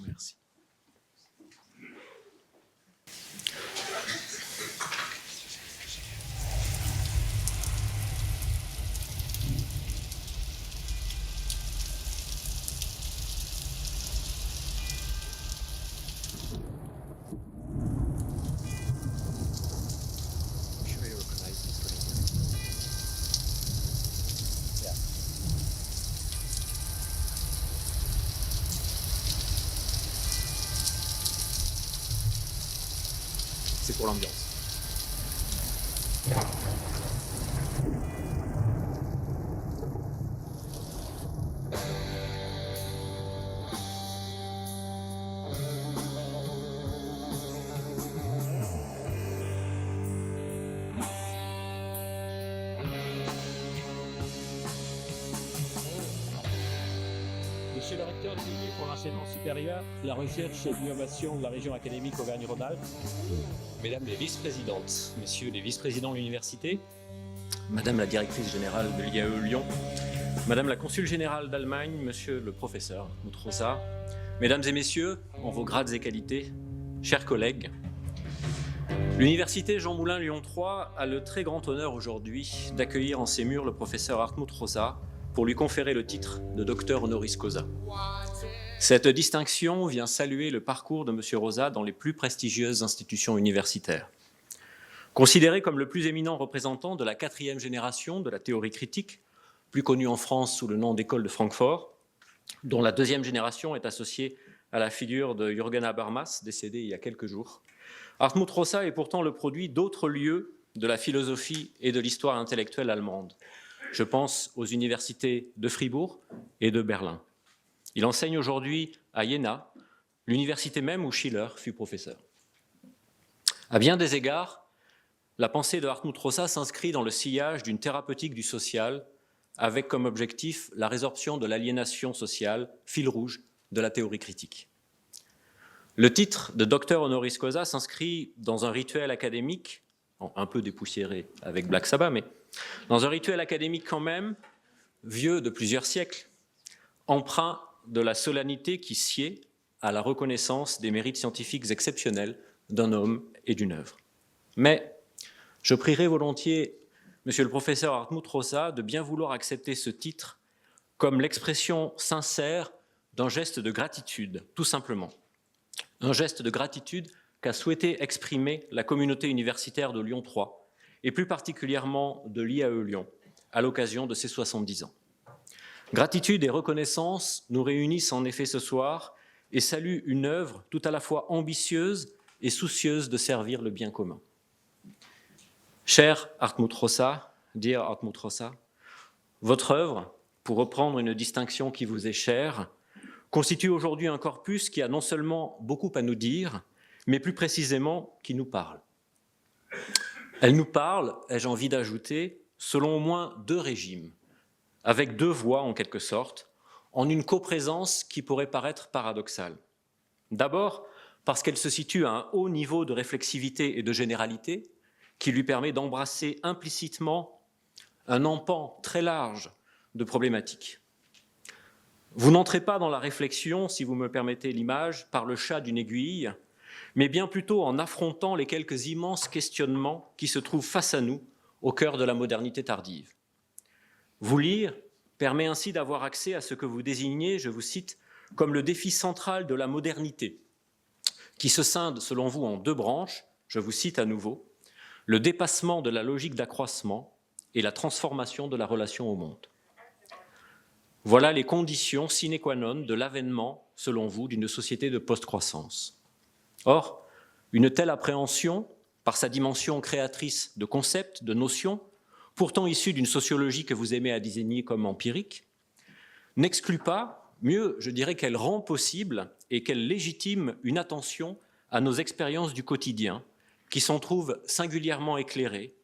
Merci. C'est pour l'ambiance. Monsieur le recteur délégué pour l'enseignement supérieur, la recherche et l'innovation de la région académique Auvergne-Rhône-Alpes, Mesdames les vice-présidentes, Messieurs les vice-présidents de l'université, Madame la directrice générale de l'IAE Lyon, Madame la consul générale d'Allemagne, Monsieur le professeur Moutrosa, Mesdames et Messieurs, en vos grades et qualités, chers collègues, l'université Jean Moulin Lyon 3 a le très grand honneur aujourd'hui d'accueillir en ses murs le professeur Hartmut Rosa pour lui conférer le titre de docteur honoris causa. Cette distinction vient saluer le parcours de M. Rosa dans les plus prestigieuses institutions universitaires. Considéré comme le plus éminent représentant de la 4e génération de la théorie critique, plus connue en France sous le nom d'école de Francfort, dont la 2e génération est associée à la figure de Jürgen Habermas, décédé il y a quelques jours, Hartmut Rosa est pourtant le produit d'autres lieux de la philosophie et de l'histoire intellectuelle allemande. Je pense aux universités de Fribourg et de Berlin. Il enseigne aujourd'hui à Jena, l'université même où Schiller fut professeur. À bien des égards, la pensée de Hartmut Rosa s'inscrit dans le sillage d'une thérapeutique du social avec comme objectif la résorption de l'aliénation sociale, fil rouge de la théorie critique. Le titre de docteur honoris causa s'inscrit dans un rituel académique, un peu dépoussiéré avec Black Sabbath, mais dans un rituel académique quand même, vieux de plusieurs siècles, empreint de la solennité qui sied à la reconnaissance des mérites scientifiques exceptionnels d'un homme et d'une œuvre. Mais je prierai volontiers Monsieur le professeur Hartmut Rosa de bien vouloir accepter ce titre comme l'expression sincère d'un geste de gratitude, tout simplement. Un geste de gratitude qu'a souhaité exprimer la communauté universitaire de Lyon 3, et plus particulièrement de l'IAE Lyon, à l'occasion de ses 70 ans. Gratitude et reconnaissance nous réunissent en effet ce soir et saluent une œuvre tout à la fois ambitieuse et soucieuse de servir le bien commun. Cher Hartmut Rosa, dear Hartmut Rosa, votre œuvre, pour reprendre une distinction qui vous est chère, constitue aujourd'hui un corpus qui a non seulement beaucoup à nous dire, mais plus précisément qui nous parle. Elle nous parle, ai-je envie d'ajouter, selon au moins deux régimes, avec deux voix en quelque sorte, en une coprésence qui pourrait paraître paradoxale. D'abord, parce qu'elle se situe à un haut niveau de réflexivité et de généralité, qui lui permet d'embrasser implicitement un empan très large de problématiques. Vous n'entrez pas dans la réflexion, si vous me permettez l'image, par le chat d'une aiguille, mais bien plutôt en affrontant les quelques immenses questionnements qui se trouvent face à nous au cœur de la modernité tardive. Vous lire permet ainsi d'avoir accès à ce que vous désignez, je vous cite, comme le défi central de la modernité, qui se scinde selon vous en deux branches, je vous cite à nouveau, le dépassement de la logique d'accroissement et la transformation de la relation au monde. Voilà les conditions sine qua non de l'avènement, selon vous, d'une société de post-croissance. Or, une telle appréhension, par sa dimension créatrice de concepts, de notions, pourtant issues d'une sociologie que vous aimez à désigner comme empirique, n'exclut pas, mieux, je dirais qu'elle rend possible et qu'elle légitime une attention à nos expériences du quotidien, qui s'en trouvent singulièrement éclairées,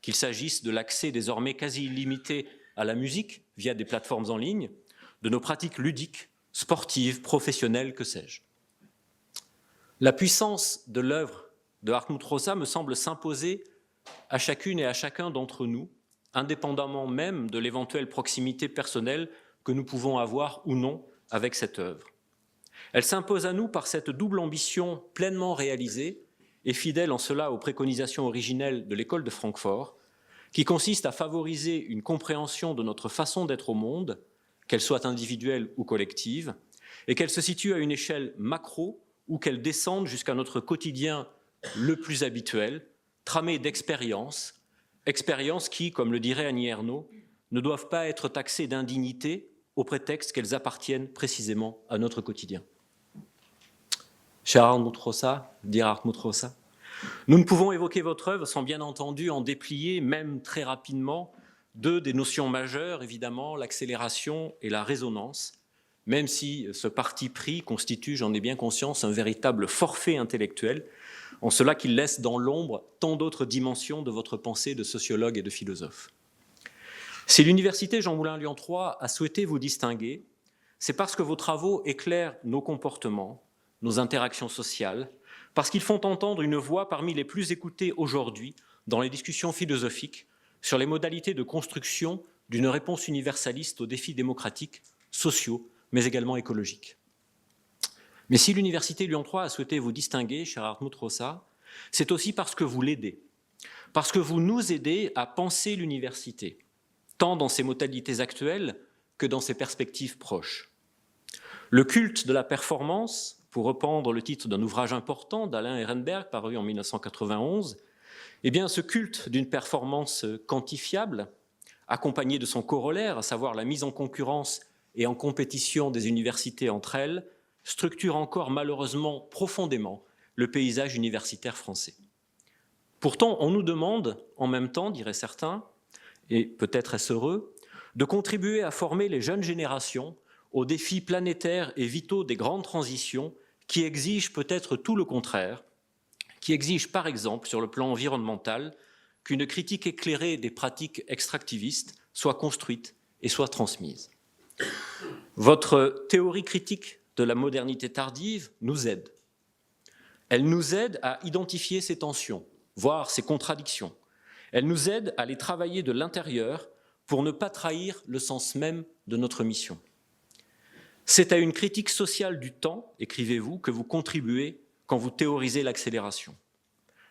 qu'il s'agisse de l'accès désormais quasi illimité à la musique via des plateformes en ligne, de nos pratiques ludiques, sportives, professionnelles, que sais-je. La puissance de l'œuvre de Hartmut Rosa me semble s'imposer à chacune et à chacun d'entre nous, indépendamment même de l'éventuelle proximité personnelle que nous pouvons avoir ou non avec cette œuvre. Elle s'impose à nous par cette double ambition pleinement réalisée et fidèle en cela aux préconisations originelles de l'école de Francfort, qui consiste à favoriser une compréhension de notre façon d'être au monde, qu'elle soit individuelle ou collective, et qu'elle se situe à une échelle macro ou qu'elle descende jusqu'à notre quotidien le plus habituel, tramé d'expériences, expériences qui, comme le dirait Annie Ernaux, ne doivent pas être taxées d'indignité au prétexte qu'elles appartiennent précisément à notre quotidien. Cher Hartmut Rosa, dear Hartmut Rosa, nous ne pouvons évoquer votre œuvre sans bien entendu en déplier, même très rapidement, deux des notions majeures, évidemment, l'accélération et la résonance, même si ce parti pris constitue, j'en ai bien conscience, un véritable forfait intellectuel, en cela qu'il laisse dans l'ombre tant d'autres dimensions de votre pensée de sociologue et de philosophe. Si l'université Jean Moulin Lyon 3 a souhaité vous distinguer, c'est parce que vos travaux éclairent nos comportements, nos interactions sociales, parce qu'ils font entendre une voix parmi les plus écoutées aujourd'hui dans les discussions philosophiques sur les modalités de construction d'une réponse universaliste aux défis démocratiques, sociaux, mais également écologiques. Mais si l'université Lyon 3 a souhaité vous distinguer, cher Hartmut Rosa, c'est aussi parce que vous l'aidez, parce que vous nous aidez à penser l'université, tant dans ses modalités actuelles que dans ses perspectives proches. Le culte de la performance, pour reprendre le titre d'un ouvrage important d'Alain Ehrenberg, paru en 1991, eh bien, ce culte d'une performance quantifiable, accompagné de son corollaire, à savoir la mise en concurrence et en compétition des universités entre elles, structure encore malheureusement profondément le paysage universitaire français. Pourtant, on nous demande, en même temps, diraient certains, et peut-être est-ce heureux, de contribuer à former les jeunes générations aux défis planétaires et vitaux des grandes transitions qui exigent peut-être tout le contraire, qui exigent par exemple sur le plan environnemental qu'une critique éclairée des pratiques extractivistes soit construite et soit transmise. Votre théorie critique de la modernité tardive nous aide. Elle nous aide à identifier ces tensions, voire ces contradictions. Elle nous aide à les travailler de l'intérieur pour ne pas trahir le sens même de notre mission. C'est à une critique sociale du temps, écrivez-vous, que vous contribuez quand vous théorisez l'accélération.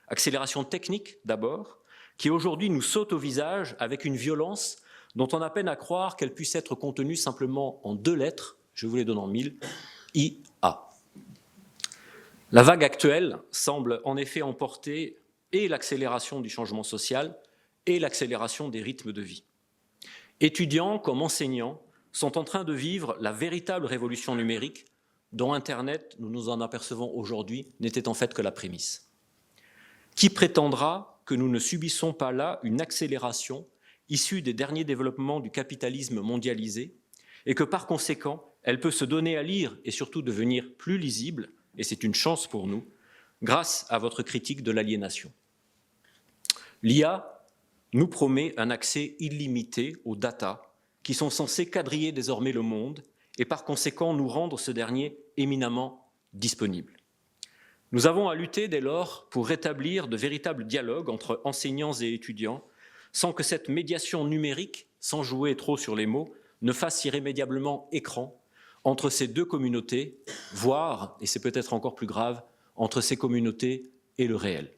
Accélération technique d'abord, qui aujourd'hui nous saute au visage avec une violence dont on a peine à croire qu'elle puisse être contenue simplement en 2 lettres, je vous les donne en 1000, IA. La vague actuelle semble en effet emporter et l'accélération du changement social et l'accélération des rythmes de vie. Étudiants comme enseignants sont en train de vivre la véritable révolution numérique dont Internet, nous nous en apercevons aujourd'hui, n'était en fait que la prémisse. Qui prétendra que nous ne subissons pas là une accélération issue des derniers développements du capitalisme mondialisé et que par conséquent, elle peut se donner à lire et surtout devenir plus lisible, et c'est une chance pour nous, grâce à votre critique de l'aliénation. L'IA nous promet un accès illimité aux data qui sont censés quadriller désormais le monde et par conséquent nous rendre ce dernier éminemment disponible. Nous avons à lutter dès lors pour rétablir de véritables dialogues entre enseignants et étudiants sans que cette médiation numérique, sans jouer trop sur les mots, ne fasse irrémédiablement écran entre ces 2 communautés, voire, et c'est peut-être encore plus grave, entre ces communautés et le réel.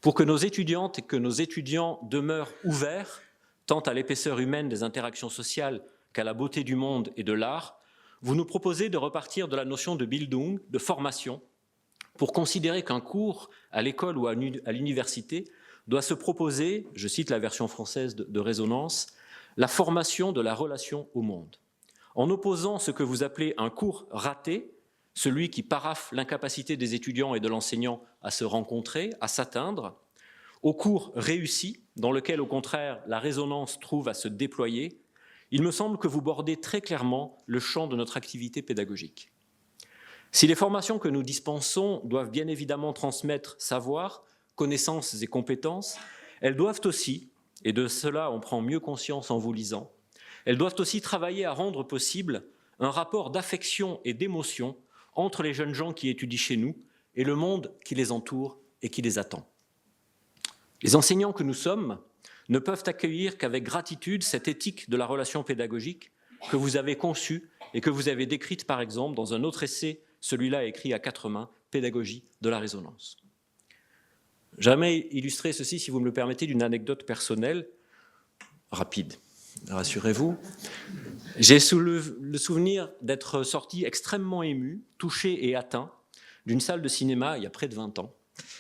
Pour que nos étudiantes et que nos étudiants demeurent ouverts, tant à l'épaisseur humaine des interactions sociales qu'à la beauté du monde et de l'art, vous nous proposez de repartir de la notion de Bildung, de formation, pour considérer qu'un cours à l'école ou à l'université doit se proposer, je cite la version française de Résonance, la formation de la relation au monde, en opposant ce que vous appelez un cours raté, celui qui paraphe l'incapacité des étudiants et de l'enseignant à se rencontrer, à s'atteindre, au cours réussi, dans lequel au contraire la résonance trouve à se déployer, il me semble que vous bordez très clairement le champ de notre activité pédagogique. Si les formations que nous dispensons doivent bien évidemment transmettre savoir, connaissances et compétences, elles doivent aussi, et de cela on prend mieux conscience en vous lisant, elles doivent aussi travailler à rendre possible un rapport d'affection et d'émotion entre les jeunes gens qui étudient chez nous et le monde qui les entoure et qui les attend. Les enseignants que nous sommes ne peuvent accueillir qu'avec gratitude cette éthique de la relation pédagogique que vous avez conçue et que vous avez décrite par exemple dans un autre essai, celui-là écrit à 4 mains, Pédagogie de la résonance. J'aimerais illustrer ceci, si vous me le permettez, d'une anecdote personnelle, rapide, rassurez-vous. J'ai le souvenir d'être sorti extrêmement ému, touché et atteint d'une salle de cinéma il y a près de 20 ans.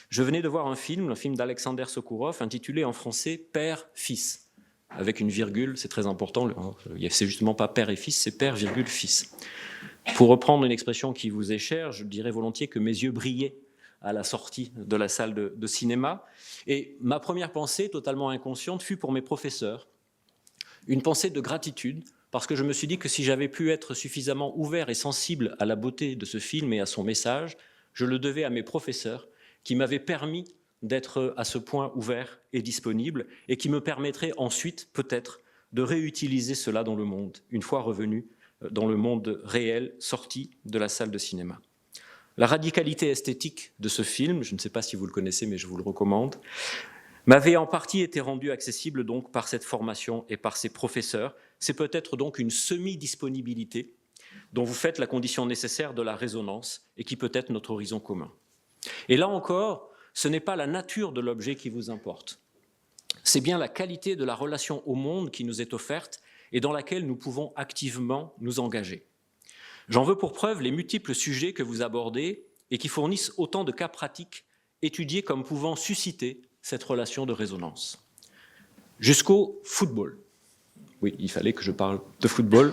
Je venais de voir un film d'Alexander Sokourov, intitulé en français « Père-Fils », avec une virgule, c'est très important, c'est justement pas père et fils, c'est père, virgule, fils. Pour reprendre une expression qui vous est chère, je dirais volontiers que mes yeux brillaient à la sortie de la salle de cinéma. Et ma première pensée, totalement inconsciente, fut pour mes professeurs. Une pensée de gratitude, parce que je me suis dit que si j'avais pu être suffisamment ouvert et sensible à la beauté de ce film et à son message, je le devais à mes professeurs qui m'avaient permis d'être à ce point ouvert et disponible et qui me permettraient ensuite, peut-être, de réutiliser cela dans le monde, une fois revenu dans le monde réel, sorti de la salle de cinéma. La radicalité esthétique de ce film, je ne sais pas si vous le connaissez, mais je vous le recommande, m'avait en partie été rendue accessible donc par cette formation et par ces professeurs. C'est peut-être donc une semi-disponibilité dont vous faites la condition nécessaire de la résonance et qui peut être notre horizon commun. Et là encore, ce n'est pas la nature de l'objet qui vous importe. C'est bien la qualité de la relation au monde qui nous est offerte et dans laquelle nous pouvons activement nous engager. J'en veux pour preuve les multiples sujets que vous abordez et qui fournissent autant de cas pratiques étudiés comme pouvant susciter cette relation de résonance. Jusqu'au football. Oui, il fallait que je parle de football.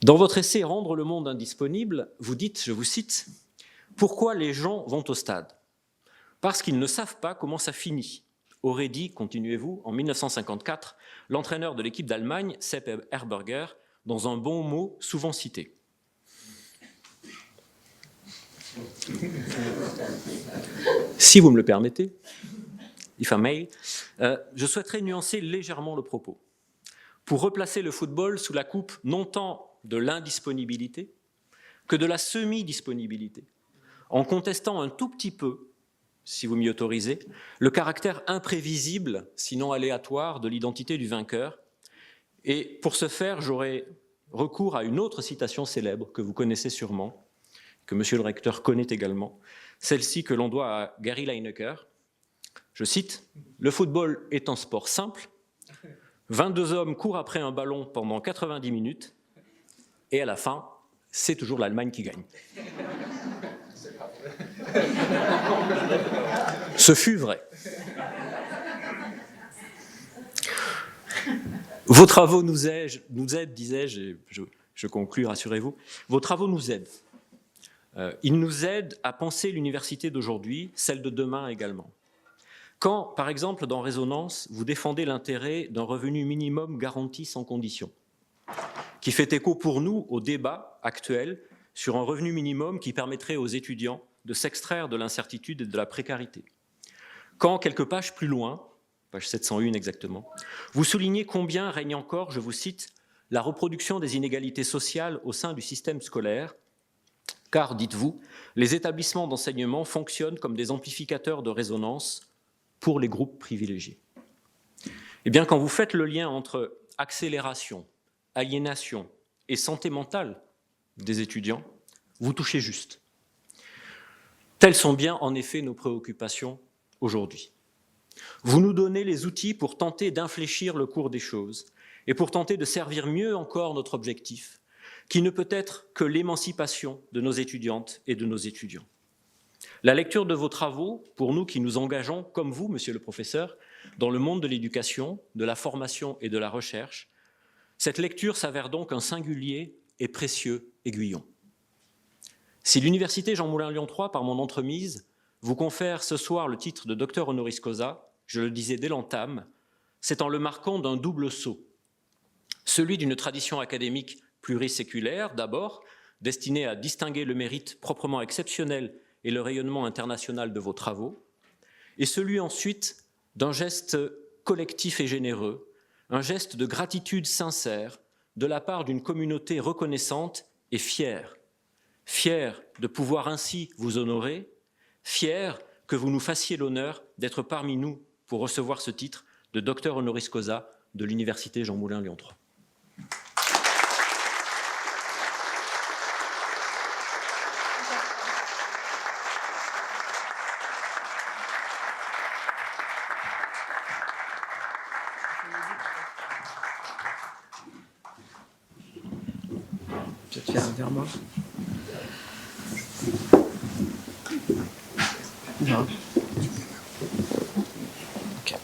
Dans votre essai « Rendre le monde indisponible », vous dites, je vous cite, « Pourquoi les gens vont au stade ? Parce qu'ils ne savent pas comment ça finit », aurait dit, continuez-vous, en 1954, l'entraîneur de l'équipe d'Allemagne, Sepp Herberger, dans un bon mot souvent cité. Si vous me le permettez, if I may, je souhaiterais nuancer légèrement le propos pour replacer le football sous la coupe non tant de l'indisponibilité que de la semi-disponibilité, en contestant un tout petit peu, si vous m'y autorisez, le caractère imprévisible, sinon aléatoire, de l'identité du vainqueur. Et pour ce faire, j'aurai recours à une autre citation célèbre que vous connaissez sûrement, que Monsieur le recteur connaît également, celle-ci que l'on doit à Gary Lineker. Je cite, « Le football est un sport simple, 22 hommes courent après un ballon pendant 90 minutes, et à la fin, c'est toujours l'Allemagne qui gagne. » Ce fut vrai. Vos travaux nous aident, disais-je, et je conclus, rassurez-vous, vos travaux nous aident. Ils nous aident à penser l'université d'aujourd'hui, celle de demain également. Quand, par exemple, dans Résonance, vous défendez l'intérêt d'un revenu minimum garanti sans condition, qui fait écho pour nous au débat actuel sur un revenu minimum qui permettrait aux étudiants de s'extraire de l'incertitude et de la précarité. Quand, quelques pages plus loin, page 701 exactement, vous soulignez combien règne encore, je vous cite, la reproduction des inégalités sociales au sein du système scolaire, car, dites-vous, les établissements d'enseignement fonctionnent comme des amplificateurs de résonance pour les groupes privilégiés. Eh bien, quand vous faites le lien entre accélération, aliénation et santé mentale des étudiants, vous touchez juste. Telles sont bien, en effet, nos préoccupations aujourd'hui. Vous nous donnez les outils pour tenter d'infléchir le cours des choses et pour tenter de servir mieux encore notre objectif, qui ne peut être que l'émancipation de nos étudiantes et de nos étudiants. La lecture de vos travaux, pour nous qui nous engageons, comme vous, monsieur le professeur, dans le monde de l'éducation, de la formation et de la recherche, cette lecture s'avère donc un singulier et précieux aiguillon. Si l'université Jean Moulin Lyon 3, par mon entremise, vous confère ce soir le titre de docteur honoris causa, je le disais dès l'entame, c'est en le marquant d'un double sceau, celui d'une tradition académique pluriséculaire, d'abord, destinée à distinguer le mérite proprement exceptionnel et le rayonnement international de vos travaux, et celui ensuite d'un geste collectif et généreux, un geste de gratitude sincère de la part d'une communauté reconnaissante et fière, fière de pouvoir ainsi vous honorer, fière que vous nous fassiez l'honneur d'être parmi nous pour recevoir ce titre de docteur honoris causa de l'université Jean Moulin Lyon 3. Peut-être faire vers moi. Non. Okay.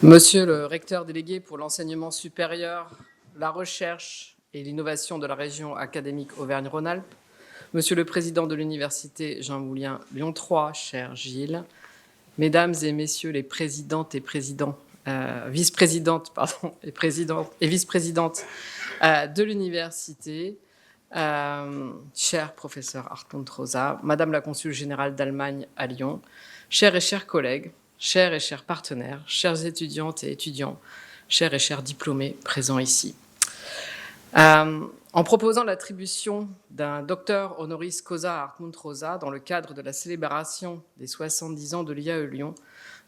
Monsieur le recteur délégué pour l'enseignement supérieur, la recherche et l'innovation de la région académique Auvergne-Rhône-Alpes, monsieur le président de l'université Jean Moulin Lyon 3, cher Gilles, mesdames et messieurs les présidentes et présidents, vice-présidentes et vice-présidentes de l'université, cher professeur Hartmut Rosa, madame la consul générale d'Allemagne à Lyon, chers et chers collègues, chers et chers partenaires, chères étudiantes et étudiants, chers et chers diplômés présents ici. En proposant l'attribution d'un docteur honoris causa à Hartmut Rosa dans le cadre de la célébration des 70 ans de l'IAE Lyon,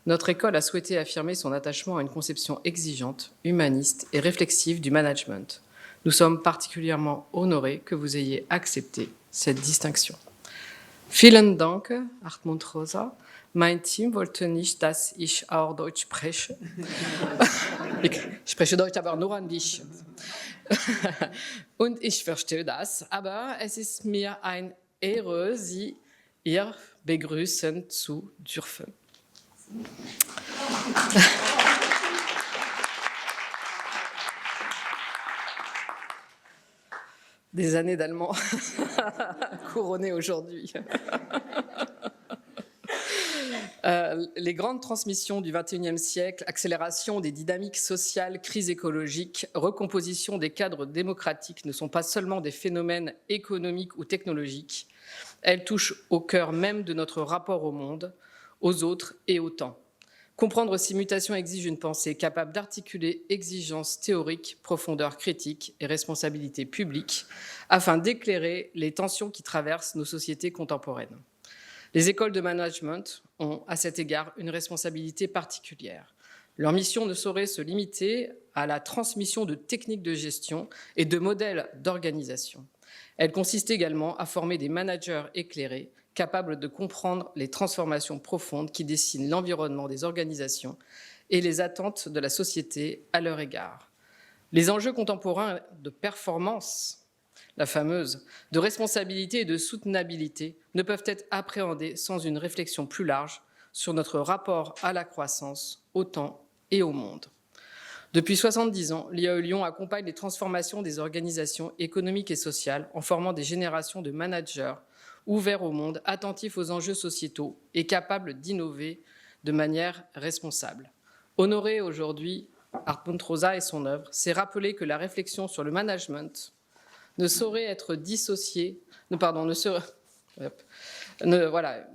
notre école a souhaité affirmer son attachement à une conception exigeante, humaniste et réflexive du management. Nous sommes particulièrement honorés que vous ayez accepté cette distinction. Vielen Dank, Hartmut Rosa. Mein Team wollte nicht, dass ich auch Deutsch spreche. Ich spreche Deutsch, aber nur ein bisschen. Und ich verstehe das, aber es ist mir eine Ehre, Sie hier begrüßen zu dürfen. Des années d'allemand couronnées aujourd'hui. Les grandes transmissions du XXIe siècle, accélération des dynamiques sociales, crise écologique, recomposition des cadres démocratiques ne sont pas seulement des phénomènes économiques ou technologiques, elles touchent au cœur même de notre rapport au monde, aux autres et au temps. Comprendre ces mutations exige une pensée capable d'articuler exigences théoriques, profondeur critique et responsabilité publique afin d'éclairer les tensions qui traversent nos sociétés contemporaines. Les écoles de management ont, à cet égard, une responsabilité particulière. Leur mission ne saurait se limiter à la transmission de techniques de gestion et de modèles d'organisation. Elle consiste également à former des managers éclairés, capables de comprendre les transformations profondes qui dessinent l'environnement des organisations et les attentes de la société à leur égard. Les enjeux contemporains de performance, la fameuse, de responsabilité et de soutenabilité ne peuvent être appréhendés sans une réflexion plus large sur notre rapport à la croissance, au temps et au monde. Depuis 70 ans, l'IAE Lyon accompagne les transformations des organisations économiques et sociales en formant des générations de managers ouverts au monde, attentifs aux enjeux sociétaux et capables d'innover de manière responsable. Honorer aujourd'hui Hartmut Rosa et son œuvre, c'est rappeler que la réflexion sur le management ne saurait être dissociée,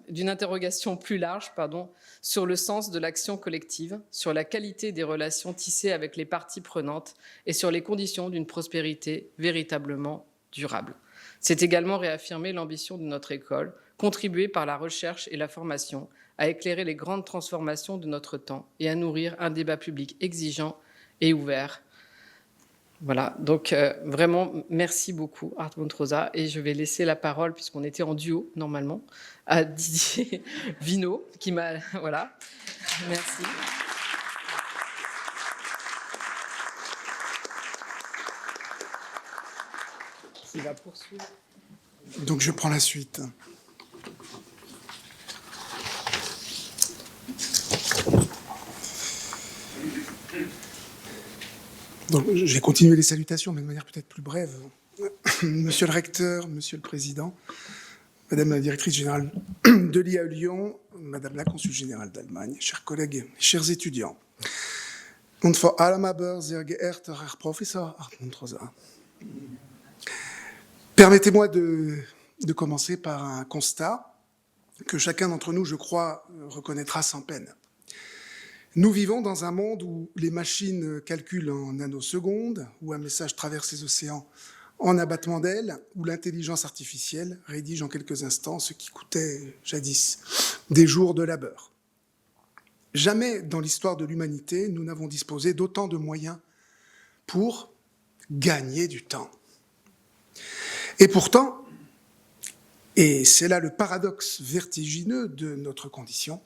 d'une interrogation plus large sur le sens de l'action collective, sur la qualité des relations tissées avec les parties prenantes et sur les conditions d'une prospérité véritablement durable. C'est également réaffirmer l'ambition de notre école, contribuer par la recherche et la formation à éclairer les grandes transformations de notre temps et à nourrir un débat public exigeant et ouvert. Voilà, donc vraiment, merci beaucoup, Hartmut Rosa. Et je vais laisser la parole, puisqu'on était en duo, normalement, à Didier Vinot, qui m'a... Voilà, merci. Il va poursuivre. Donc je prends la suite. Donc, je vais continuer les salutations, mais de manière peut-être plus brève. Monsieur le recteur, monsieur le président, madame la directrice générale de l'IAE Lyon, madame la consul générale d'Allemagne, chers collègues, chers étudiants. Und vor allem aber, sehr geehrter Herr Professor Hartmut Rosa. Permettez-moi de commencer par un constat que chacun d'entre nous, je crois, reconnaîtra sans peine. Nous vivons dans un monde où les machines calculent en nanosecondes, où un message traverse les océans en abattement d'ailes, où l'intelligence artificielle rédige en quelques instants ce qui coûtait jadis des jours de labeur. Jamais dans l'histoire de l'humanité, nous n'avons disposé d'autant de moyens pour gagner du temps. Et pourtant, et c'est là le paradoxe vertigineux de notre condition,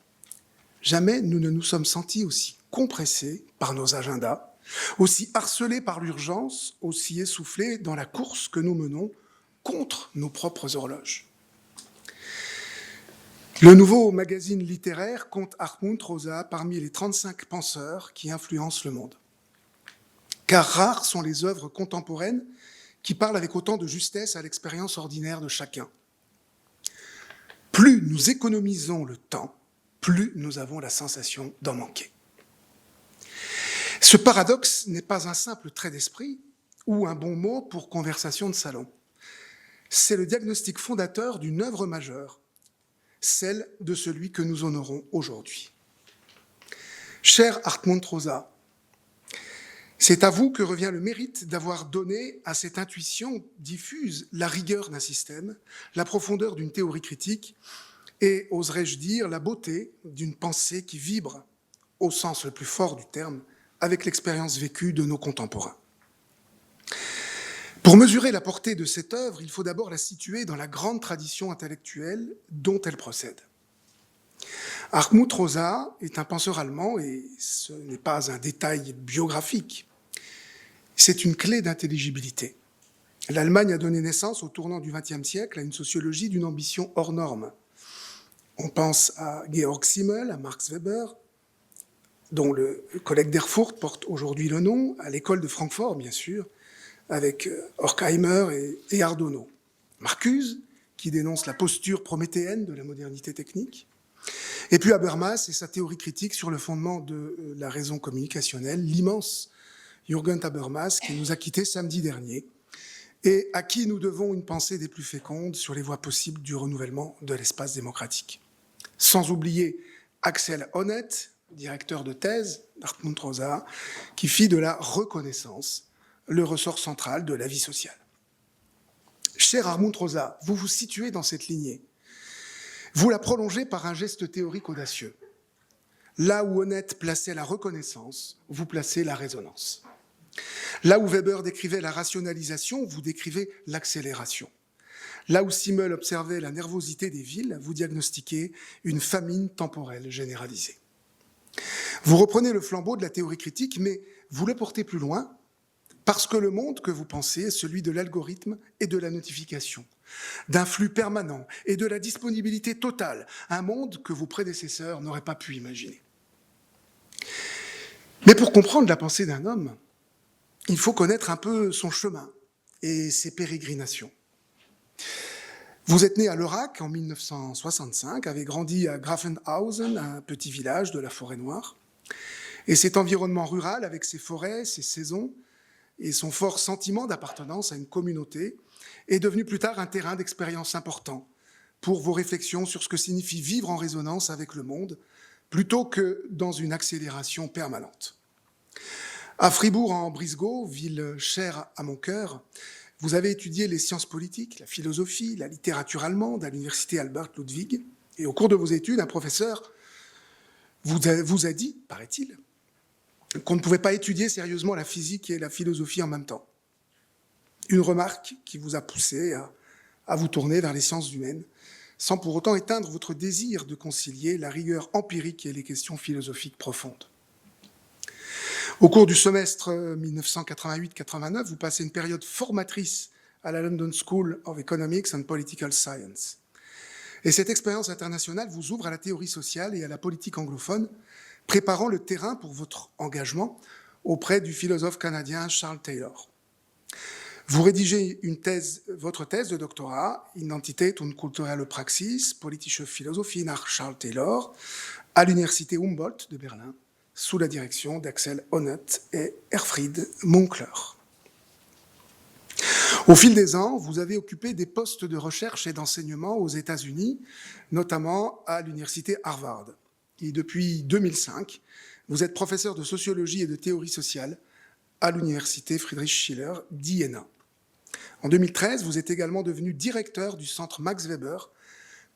jamais nous ne nous sommes sentis aussi compressés par nos agendas, aussi harcelés par l'urgence, aussi essoufflés dans la course que nous menons contre nos propres horloges. Le nouveau magazine littéraire compte Hartmut Rosa parmi les 35 penseurs qui influencent le monde. Car rares sont les œuvres contemporaines qui parlent avec autant de justesse à l'expérience ordinaire de chacun. Plus nous économisons le temps, plus nous avons la sensation d'en manquer. Ce paradoxe n'est pas un simple trait d'esprit ou un bon mot pour conversation de salon. C'est le diagnostic fondateur d'une œuvre majeure, celle de celui que nous honorons aujourd'hui. Cher Hartmut Rosa, c'est à vous que revient le mérite d'avoir donné à cette intuition diffuse la rigueur d'un système, la profondeur d'une théorie critique et, oserais-je dire, la beauté d'une pensée qui vibre, au sens le plus fort du terme, avec l'expérience vécue de nos contemporains. Pour mesurer la portée de cette œuvre, il faut d'abord la situer dans la grande tradition intellectuelle dont elle procède. Hartmut Rosa est un penseur allemand et ce n'est pas un détail biographique. C'est une clé d'intelligibilité. L'Allemagne a donné naissance au tournant du XXe siècle à une sociologie d'une ambition hors norme. On pense à Georg Simmel, à Max Weber, dont le collègue d'Erfurt porte aujourd'hui le nom, à l'école de Francfort, bien sûr, avec Horkheimer et Ardonaux. Marcuse, qui dénonce la posture prométhéenne de la modernité technique, Et puis Habermas et sa théorie critique sur le fondement de la raison communicationnelle, l'immense Jürgen Habermas qui nous a quittés samedi dernier et à qui nous devons une pensée des plus fécondes sur les voies possibles du renouvellement de l'espace démocratique. Sans oublier Axel Honneth, directeur de thèse d'Hartmut Rosa, qui fit de la reconnaissance le ressort central de la vie sociale. Cher Hartmut Rosa, vous vous situez dans cette lignée. Vous la prolongez par un geste théorique audacieux. Là où Honneth plaçait la reconnaissance, vous placez la résonance. Là où Weber décrivait la rationalisation, vous décrivez l'accélération. Là où Simmel observait la nervosité des villes, vous diagnostiquez une famine temporelle généralisée. Vous reprenez le flambeau de la théorie critique, mais vous le portez plus loin, parce que le monde que vous pensez est celui de l'algorithme et de la notification, d'un flux permanent et de la disponibilité totale, un monde que vos prédécesseurs n'auraient pas pu imaginer. Mais pour comprendre la pensée d'un homme, il faut connaître un peu son chemin et ses pérégrinations. Vous êtes né à Lörrach en 1965, avez grandi à Grafenhausen, un petit village de la Forêt-Noire. Et cet environnement rural, avec ses forêts, ses saisons, et son fort sentiment d'appartenance à une communauté, est devenu plus tard un terrain d'expérience important pour vos réflexions sur ce que signifie vivre en résonance avec le monde, plutôt que dans une accélération permanente. À Fribourg-en-Brisgau, ville chère à mon cœur, vous avez étudié les sciences politiques, la philosophie, la littérature allemande à l'université Albert Ludwig. Et au cours de vos études, un professeur vous a dit, paraît-il, qu'on ne pouvait pas étudier sérieusement la physique et la philosophie en même temps. Une remarque qui vous a poussé à vous tourner vers les sciences humaines, sans pour autant éteindre votre désir de concilier la rigueur empirique et les questions philosophiques profondes. Au cours du semestre 1988-89, vous passez une période formatrice à la London School of Economics and Political Science. Et cette expérience internationale vous ouvre à la théorie sociale et à la politique anglophone, préparant le terrain pour votre engagement auprès du philosophe canadien Charles Taylor. Vous rédigez votre thèse de doctorat, Identität und kulturelle Praxis, politische Philosophie nach Charles Taylor, à l'université Humboldt de Berlin, sous la direction d'Axel Honneth et Erfried Munkler. Au fil des ans, vous avez occupé des postes de recherche et d'enseignement aux États-Unis, notamment à l'université Harvard. Et depuis 2005, vous êtes professeur de sociologie et de théorie sociale à l'université Friedrich Schiller d'Iéna. En 2013, vous êtes également devenu directeur du centre Max Weber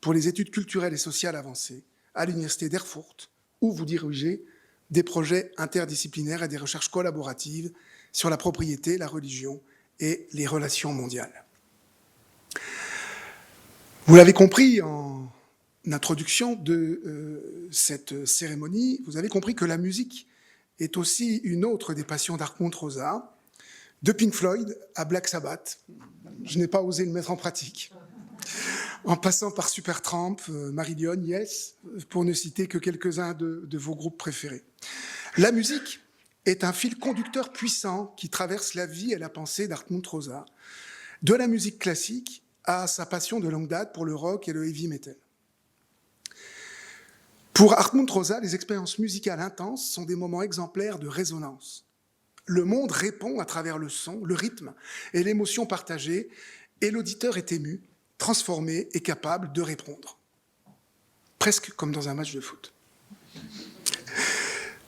pour les études culturelles et sociales avancées à l'université d'Erfurt, où vous dirigez des projets interdisciplinaires et des recherches collaboratives sur la propriété, la religion et les relations mondiales. Vous l'avez compris en introduction de cette cérémonie, vous avez compris que la musique est aussi une autre des passions d'Hartmut Rosa, de Pink Floyd à Black Sabbath. Je n'ai pas osé le mettre en pratique. En passant par Supertramp, Marillion, Yes, pour ne citer que quelques-uns de vos groupes préférés. La musique est un fil conducteur puissant qui traverse la vie et la pensée d'Hartmut Rosa, de la musique classique à sa passion de longue date pour le rock et le heavy metal. Pour Hartmut Rosa, les expériences musicales intenses sont des moments exemplaires de résonance. Le monde répond à travers le son, le rythme et l'émotion partagée, et l'auditeur est ému, transformé et capable de répondre. Presque comme dans un match de foot.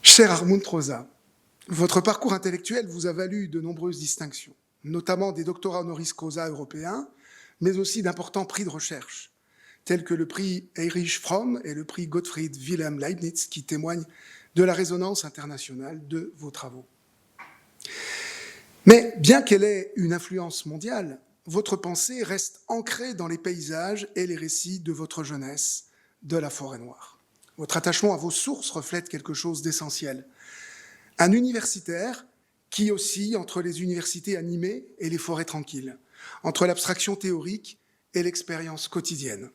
Cher Hartmut Rosa, votre parcours intellectuel vous a valu de nombreuses distinctions, notamment des doctorats honoris causa européens, mais aussi d'importants prix de recherche, tels que le prix Erich Fromm et le prix Gottfried Wilhelm Leibniz, qui témoignent de la résonance internationale de vos travaux. Mais bien qu'elle ait une influence mondiale, votre pensée reste ancrée dans les paysages et les récits de votre jeunesse, de la Forêt-Noire. Votre attachement à vos sources reflète quelque chose d'essentiel. Un universitaire qui oscille entre les universités animées et les forêts tranquilles, entre l'abstraction théorique et l'expérience quotidienne,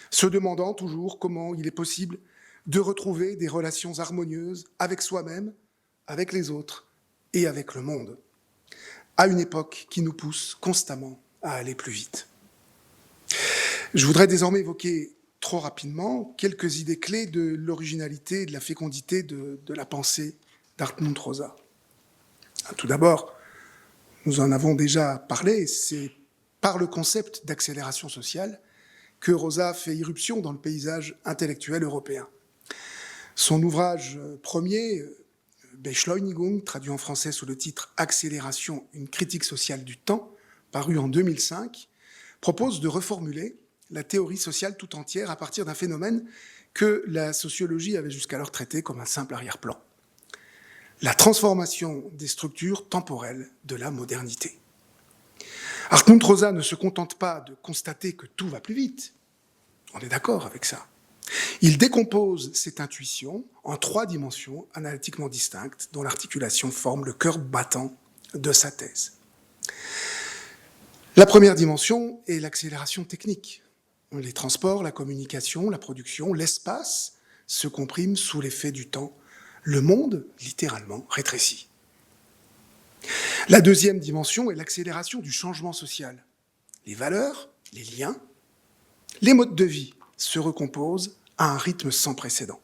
se demandant toujours comment il est possible de retrouver des relations harmonieuses avec soi-même, avec les autres et avec le monde, à une époque qui nous pousse constamment à aller plus vite. Je voudrais désormais évoquer trop rapidement quelques idées clés de l'originalité et de la fécondité de la pensée d'Hartmut Rosa. Tout d'abord, nous en avons déjà parlé, c'est par le concept d'accélération sociale que Rosa fait irruption dans le paysage intellectuel européen. Son ouvrage premier, Beschleunigung, traduit en français sous le titre Accélération, une critique sociale du temps, paru en 2005, propose de reformuler la théorie sociale tout entière à partir d'un phénomène que la sociologie avait jusqu'alors traité comme un simple arrière-plan. La transformation des structures temporelles de la modernité. Hartmut Rosa ne se contente pas de constater que tout va plus vite. On est d'accord avec ça. Il décompose cette intuition en 3 dimensions analytiquement distinctes dont l'articulation forme le cœur battant de sa thèse. La première dimension est l'accélération technique. Les transports, la communication, la production, l'espace se compriment sous l'effet du temps. Le monde, littéralement, rétrécit. La deuxième dimension est l'accélération du changement social. Les valeurs, les liens, les modes de vie se recomposent à un rythme sans précédent.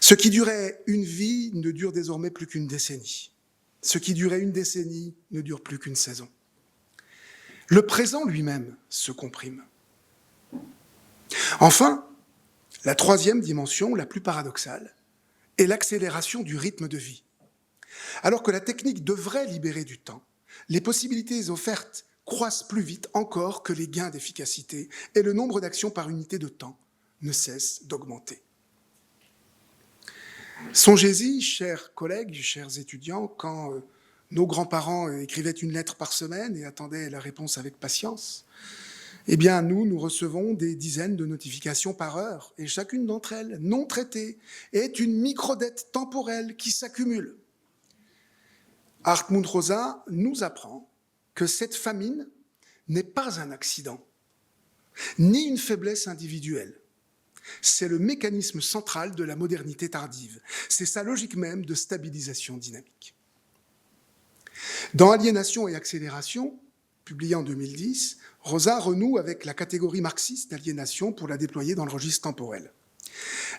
Ce qui durait une vie ne dure désormais plus qu'une décennie. Ce qui durait une décennie ne dure plus qu'une saison. Le présent lui-même se comprime. Enfin, la troisième dimension, la plus paradoxale, est l'accélération du rythme de vie. Alors que la technique devrait libérer du temps, les possibilités offertes croissent plus vite encore que les gains d'efficacité et le nombre d'actions par unité de temps ne cesse d'augmenter. Songez-y, chers collègues, chers étudiants, quand nos grands-parents écrivaient une lettre par semaine et attendaient la réponse avec patience. Eh bien, nous recevons des dizaines de notifications par heure, et chacune d'entre elles, non traitée, est une microdette temporelle qui s'accumule. Hartmut Rosa nous apprend que cette famine n'est pas un accident, ni une faiblesse individuelle. C'est le mécanisme central de la modernité tardive. C'est sa logique même de stabilisation dynamique. Dans Aliénation et accélération, publié en 2010, Rosa renoue avec la catégorie marxiste d'aliénation pour la déployer dans le registre temporel.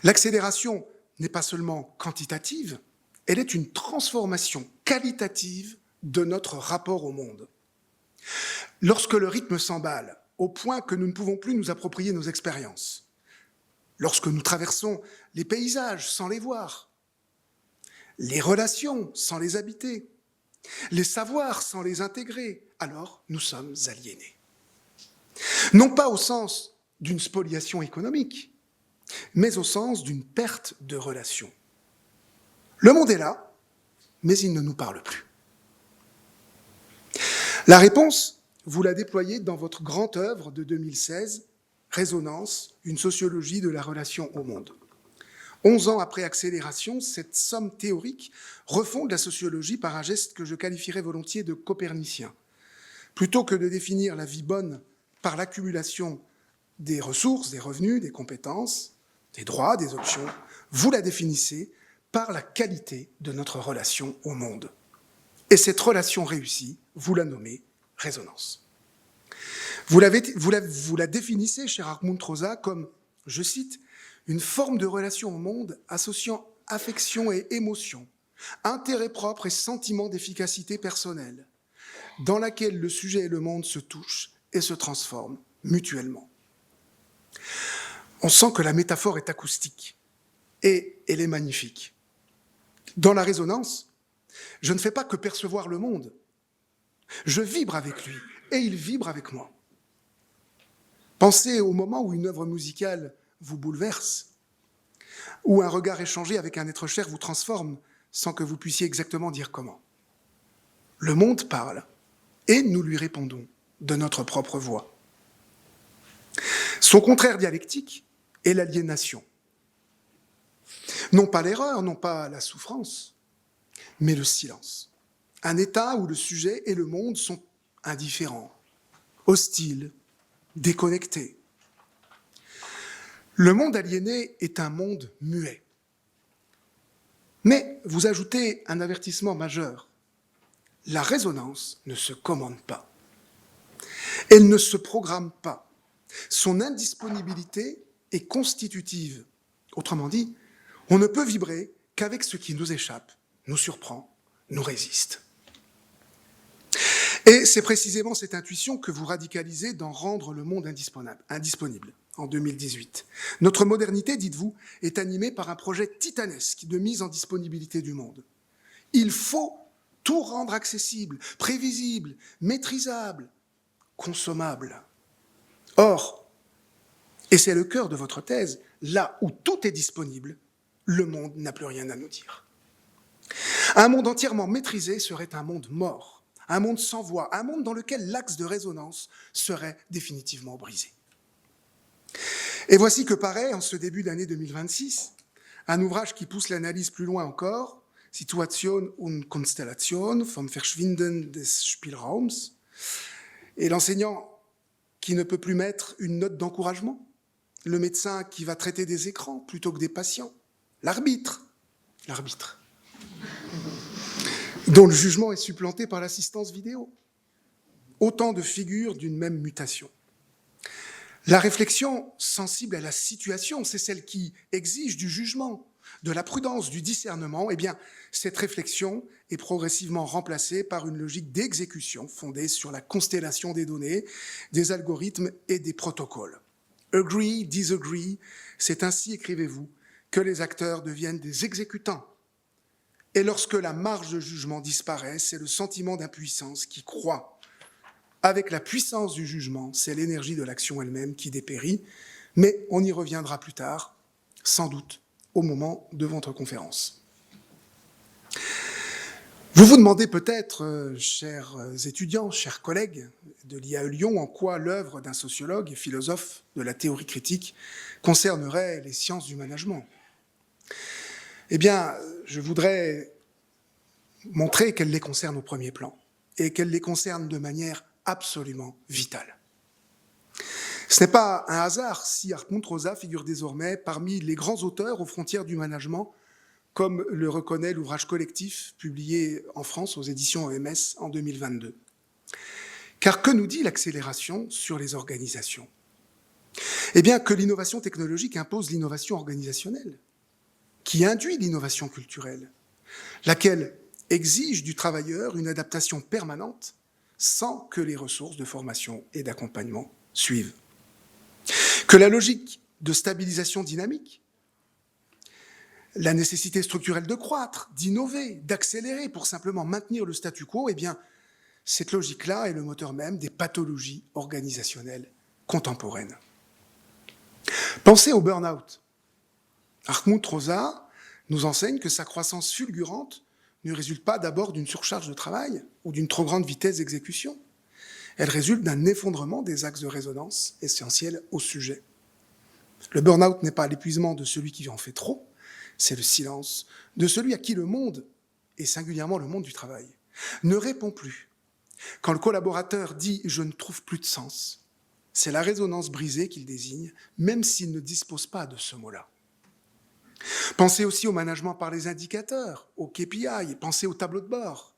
L'accélération n'est pas seulement quantitative, elle est une transformation qualitative de notre rapport au monde. Lorsque le rythme s'emballe, au point que nous ne pouvons plus nous approprier nos expériences, lorsque nous traversons les paysages sans les voir, les relations sans les habiter, les savoirs sans les intégrer, alors nous sommes aliénés. Non pas au sens d'une spoliation économique, mais au sens d'une perte de relation. Le monde est là, mais il ne nous parle plus. La réponse, vous la déployez dans votre grande œuvre de 2016, Résonance, une sociologie de la relation au monde. 11 ans après accélération, cette somme théorique refonde la sociologie par un geste que je qualifierais volontiers de copernicien. Plutôt que de définir la vie bonne par l'accumulation des ressources, des revenus, des compétences, des droits, des options, vous la définissez par la qualité de notre relation au monde. Et cette relation réussie, vous la nommez résonance. Vous la définissez, cher Hartmut Rosa, comme, je cite, une forme de relation au monde associant affection et émotion, intérêt propre et sentiment d'efficacité personnelle, dans laquelle le sujet et le monde se touchent et se transforment mutuellement. On sent que la métaphore est acoustique et elle est magnifique. Dans la résonance, je ne fais pas que percevoir le monde, je vibre avec lui et il vibre avec moi. Pensez au moment où une œuvre musicale vous bouleverse, où un regard échangé avec un être cher vous transforme sans que vous puissiez exactement dire comment. Le monde parle et nous lui répondons de notre propre voix. Son contraire dialectique est l'aliénation. Non pas l'erreur, non pas la souffrance, mais le silence. Un état où le sujet et le monde sont indifférents, hostiles, déconnectés. Le monde aliéné est un monde muet. Mais vous ajoutez un avertissement majeur. La résonance ne se commande pas. Elle ne se programme pas. Son indisponibilité est constitutive. Autrement dit, on ne peut vibrer qu'avec ce qui nous échappe, nous surprend, nous résiste. Et c'est précisément cette intuition que vous radicalisez dans Rendre le monde indisponible, en 2018. Notre modernité, dites-vous, est animée par un projet titanesque de mise en disponibilité du monde. Il faut tout rendre accessible, prévisible, maîtrisable, consommable. Or, et c'est le cœur de votre thèse, là où tout est disponible, le monde n'a plus rien à nous dire. Un monde entièrement maîtrisé serait un monde mort, un monde sans voix, un monde dans lequel l'axe de résonance serait définitivement brisé. Et voici que paraît, en ce début d'année 2026, un ouvrage qui pousse l'analyse plus loin encore, Situation und Konstellation vom Verschwinden des Spielraums, et l'enseignant qui ne peut plus mettre une note d'encouragement, le médecin qui va traiter des écrans plutôt que des patients, l'arbitre, dont le jugement est supplanté par l'assistance vidéo. Autant de figures d'une même mutation. La réflexion sensible à la situation, c'est celle qui exige du jugement, de la prudence, du discernement. Eh bien, cette réflexion est progressivement remplacée par une logique d'exécution fondée sur la constellation des données, des algorithmes et des protocoles. Agree, disagree, c'est ainsi, écrivez-vous, que les acteurs deviennent des exécutants. Et lorsque la marge de jugement disparaît, c'est le sentiment d'impuissance qui croît. Avec la puissance du jugement, c'est l'énergie de l'action elle-même qui dépérit, mais on y reviendra plus tard, sans doute, au moment de votre conférence. Vous vous demandez peut-être, chers étudiants, chers collègues de l'IAE Lyon, en quoi l'œuvre d'un sociologue et philosophe de la théorie critique concernerait les sciences du management. Eh bien, je voudrais montrer qu'elle les concerne au premier plan et qu'elle les concerne de manière absolument vitale. Ce n'est pas un hasard si Hartmut Rosa figure désormais parmi les grands auteurs aux frontières du management, comme le reconnaît l'ouvrage collectif publié en France aux éditions OMS en 2022. Car que nous dit l'accélération sur les organisations ? Eh bien, que l'innovation technologique impose l'innovation organisationnelle, qui induit l'innovation culturelle, laquelle exige du travailleur une adaptation permanente sans que les ressources de formation et d'accompagnement suivent. Que la logique de stabilisation dynamique, la nécessité structurelle de croître, d'innover, d'accélérer pour simplement maintenir le statu quo, eh bien, cette logique-là est le moteur même des pathologies organisationnelles contemporaines. Pensez au burn-out. Hartmut Rosa nous enseigne que sa croissance fulgurante ne résulte pas d'abord d'une surcharge de travail ou d'une trop grande vitesse d'exécution. Elle résulte d'un effondrement des axes de résonance essentiels au sujet. Le burn-out n'est pas l'épuisement de celui qui en fait trop, c'est le silence de celui à qui le monde, et singulièrement le monde du travail, ne répond plus. Quand le collaborateur dit « je ne trouve plus de sens », c'est la résonance brisée qu'il désigne, même s'il ne dispose pas de ce mot-là. Pensez aussi au management par les indicateurs, au KPI, pensez au tableau de bord.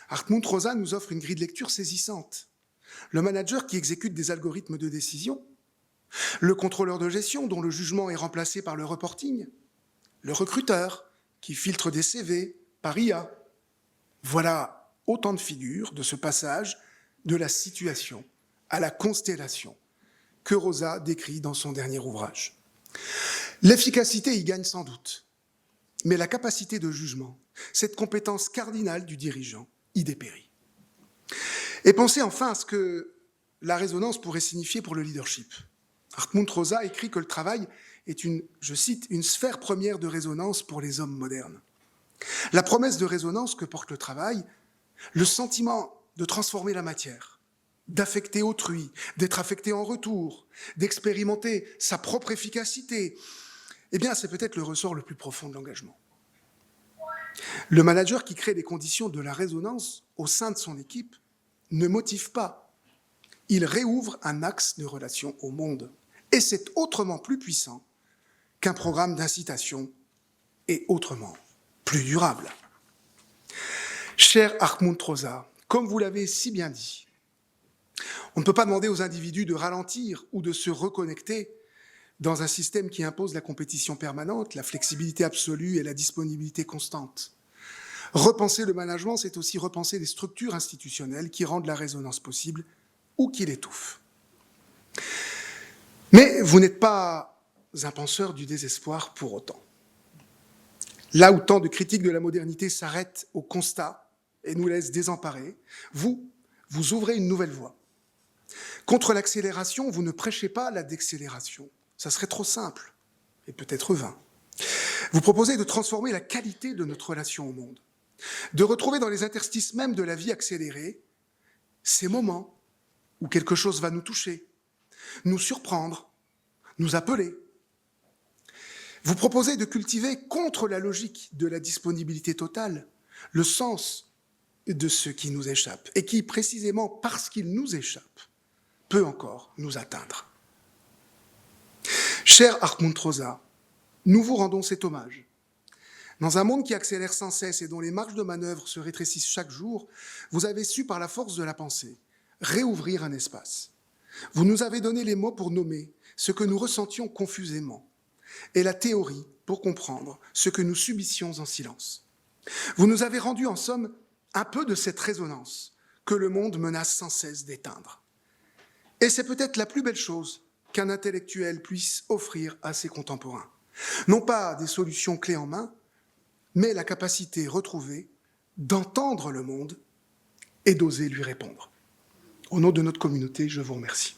Hartmut Rosa nous offre une grille de lecture saisissante. Le manager qui exécute des algorithmes de décision, le contrôleur de gestion dont le jugement est remplacé par le reporting, le recruteur qui filtre des CV par IA. Voilà autant de figures de ce passage de la situation à la constellation que Rosa décrit dans son dernier ouvrage. L'efficacité y gagne sans doute, mais la capacité de jugement, cette compétence cardinale du dirigeant, y dépérit. Et pensez enfin à ce que la résonance pourrait signifier pour le leadership. Hartmut Rosa écrit que le travail est je cite, une sphère première de résonance pour les hommes modernes. La promesse de résonance que porte le travail, le sentiment de transformer la matière, d'affecter autrui, d'être affecté en retour, d'expérimenter sa propre efficacité, eh bien, c'est peut-être le ressort le plus profond de l'engagement. Le manager qui crée les conditions de la résonance au sein de son équipe ne motive pas. Il réouvre un axe de relation au monde. Et c'est autrement plus puissant qu'un programme d'incitation et autrement plus durable. Cher Hartmut Rosa, comme vous l'avez si bien dit, on ne peut pas demander aux individus de ralentir ou de se reconnecter dans un système qui impose la compétition permanente, la flexibilité absolue et la disponibilité constante. Repenser le management, c'est aussi repenser les structures institutionnelles qui rendent la résonance possible ou qui l'étouffent. Mais vous n'êtes pas un penseur du désespoir pour autant. Là où tant de critiques de la modernité s'arrêtent au constat et nous laissent désemparés, vous ouvrez une nouvelle voie. Contre l'accélération, vous ne prêchez pas la décélération. Ça serait trop simple et peut-être vain. Vous proposez de transformer la qualité de notre relation au monde, de retrouver dans les interstices même de la vie accélérée ces moments où quelque chose va nous toucher, nous surprendre, nous appeler. Vous proposez de cultiver, contre la logique de la disponibilité totale, le sens de ce qui nous échappe et qui, précisément parce qu'il nous échappe, peut encore nous atteindre. Cher Hartmut Rosa, nous vous rendons cet hommage. Dans un monde qui accélère sans cesse et dont les marges de manœuvre se rétrécissent chaque jour, vous avez su, par la force de la pensée, réouvrir un espace. Vous nous avez donné les mots pour nommer ce que nous ressentions confusément et la théorie pour comprendre ce que nous subissions en silence. Vous nous avez rendu, en somme, un peu de cette résonance que le monde menace sans cesse d'éteindre. Et c'est peut-être la plus belle chose qu'un intellectuel puisse offrir à ses contemporains. Non pas des solutions clés en main, mais la capacité retrouvée d'entendre le monde et d'oser lui répondre. Au nom de notre communauté, je vous remercie.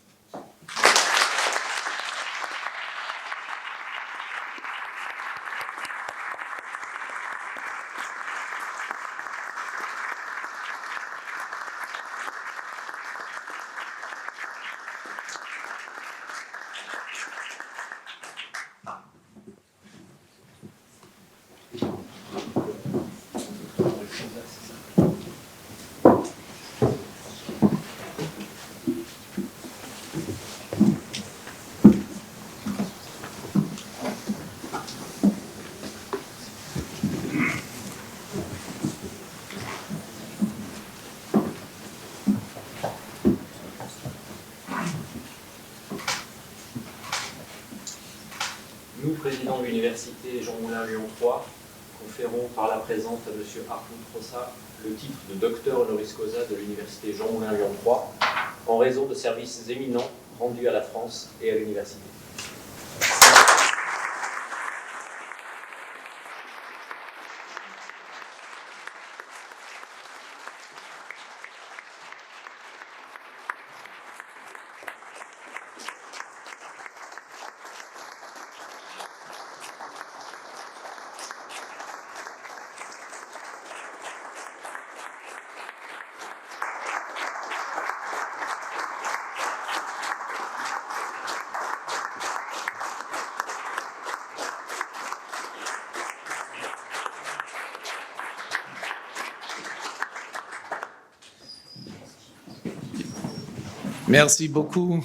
Nous, président de l'université Jean Moulin Lyon 3, conférons par la présente à M. Hartmut Rosa le titre de docteur honoris causa de l'université Jean Moulin Lyon 3 en raison de services éminents rendus à la France et à l'université. Merci beaucoup,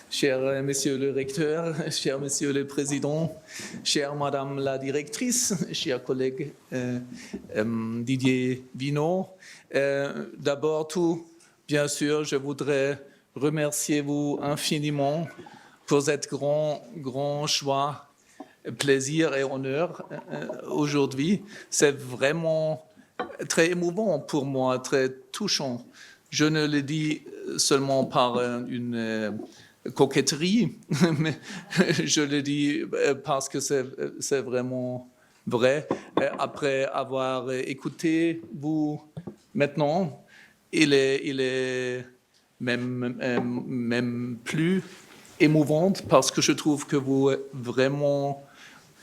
cher Monsieur le recteur, cher Monsieur le président, chère Madame la directrice, chers collègues Didier Vinot. D'abord tout, bien sûr, je voudrais remercier vous infiniment pour cet grand choix, plaisir et honneur aujourd'hui. C'est vraiment très émouvant pour moi, très touchant. Je ne le dis seulement par une coquetterie, mais je le dis parce que c'est vraiment vrai. Après avoir écouté vous maintenant, il est même plus émouvant parce que je trouve que vous vraiment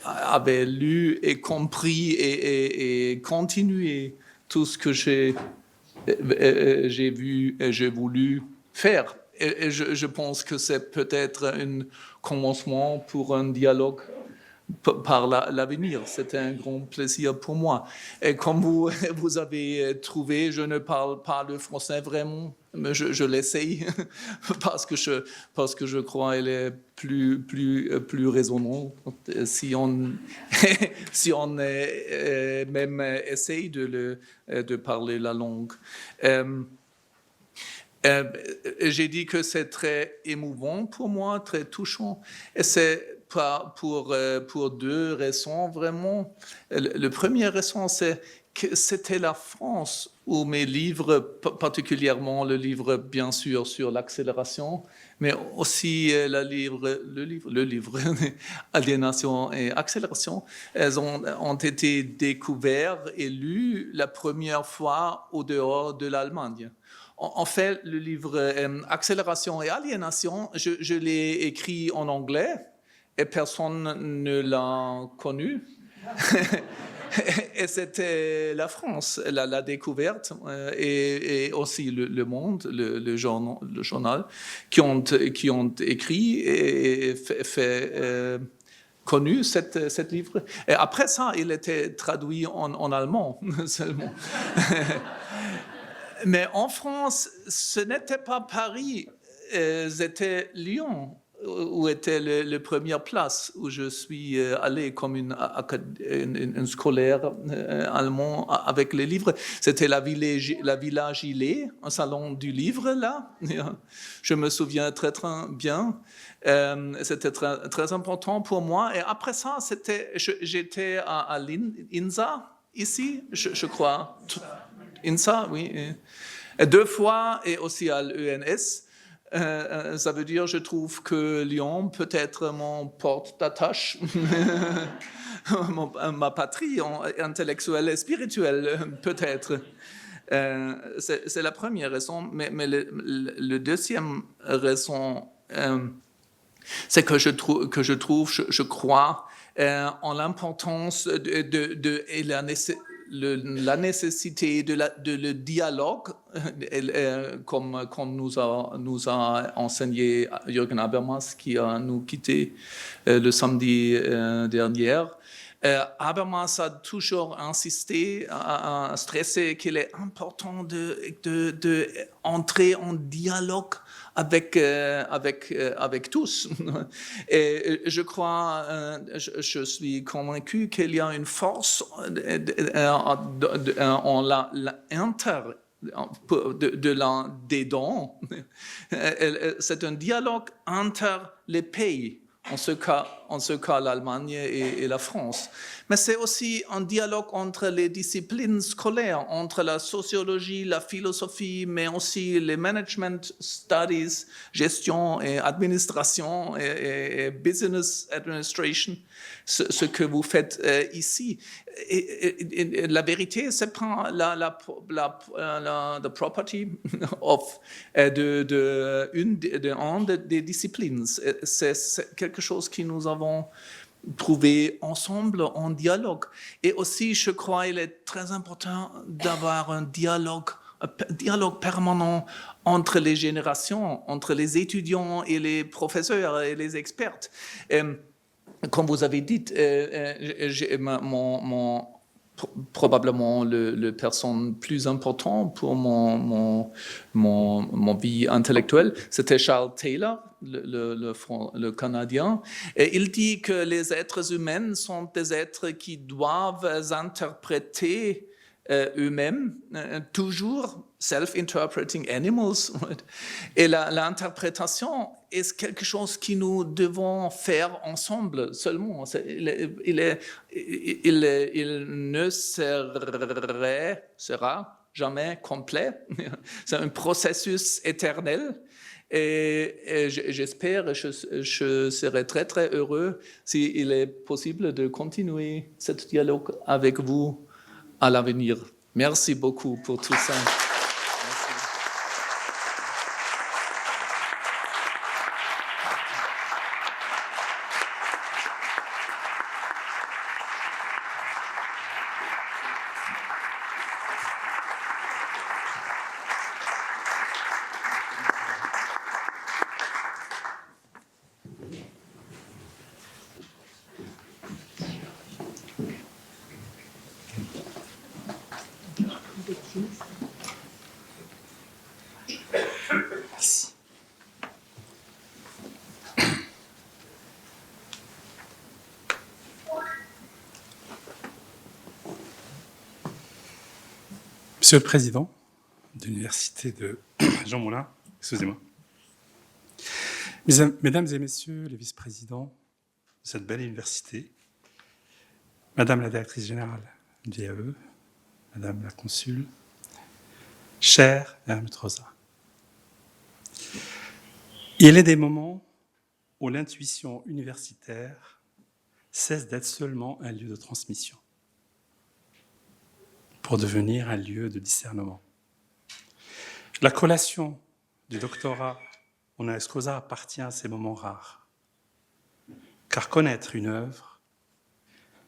avez lu et compris et continué tout ce que j'ai voulu faire. Et je pense que c'est peut-être un commencement pour un dialogue par l'avenir. C'est un grand plaisir pour moi. Et comme vous avez trouvé, je ne parle pas le français vraiment, mais je l'essaye parce que je crois qu'il est plus raisonnant si on même essaye de parler la langue. J'ai dit que c'est très émouvant pour moi, très touchant. Et c'est pour deux raisons vraiment. La première raison, c'est que c'était la France où mes livres, particulièrement le livre bien sûr sur l'accélération, mais aussi le livre Aliénation et accélération, elles ont été découvertes et lues la première fois au dehors de l'Allemagne. En fait, le livre Accélération et aliénation, je l'ai écrit en anglais et personne ne l'a connu. Et c'était la France, la découverte, et aussi le Monde, le journal, qui ont écrit et fait connu cette livre. Et après ça, il était traduit en allemand seulement. Mais en France, ce n'était pas Paris, c'était Lyon, où était la première place où je suis allé comme une scolaire allemand avec les livres. C'était la Villa Gilet, un salon du livre là. Je me souviens très bien. C'était très important pour moi. Et après ça, j'étais à l'INSA ici, je crois. INSA, oui. Et 2 fois et aussi à l'ENS. Ça veut dire, je trouve que Lyon peut être mon porte d'attache, ma patrie intellectuelle et spirituelle, peut-être. C'est la première raison, mais le deuxième raison, c'est que je crois en l'importance et la nécessité de le dialogue, comme nous a enseigné Jürgen Habermas, qui a nous quitté le samedi dernier. Habermas a toujours insisté, à stresser qu'il est important de entrer en dialogue avec tous. Et je crois, je suis convaincu qu'il y a une force en des dons. C'est un dialogue entre les pays. En ce cas l'Allemagne et la France. Mais c'est aussi un dialogue entre les disciplines scolaires, entre la sociologie, la philosophie, mais aussi les management studies, gestion et administration et business administration, ce que vous faites ici. Et la vérité, c'est pas la property of des disciplines. C'est quelque chose que nous avons trouvé ensemble en dialogue. Et aussi, je crois qu'il est très important d'avoir un dialogue permanent entre les générations, entre les étudiants et les professeurs et les experts. Comme vous avez dit, probablement le personne plus important pour mon vie intellectuelle, c'était Charles Taylor, le Canadien. Et il dit que les êtres humains sont des êtres qui doivent interpréter eux-mêmes, toujours self-interpreting animals. Et l'interprétation est quelque chose que nous devons faire ensemble seulement. Il ne sera jamais complet. C'est un processus éternel. Et j'espère, je serai très, très heureux s'il est possible de continuer ce dialogue avec vous à l'avenir. Merci beaucoup pour tout ça. Merci. Monsieur le Président de l'Université de Jean Moulin, excusez-moi. Mesdames et Messieurs les vice-présidents, cette belle université, Madame la directrice générale du IAE, Madame la consul, chère Hermut Rosa. Il est des moments où l'intuition universitaire cesse d'être seulement un lieu de transmission pour devenir un lieu de discernement. La collation du doctorat honoris causa appartient à ces moments rares, car connaître une œuvre,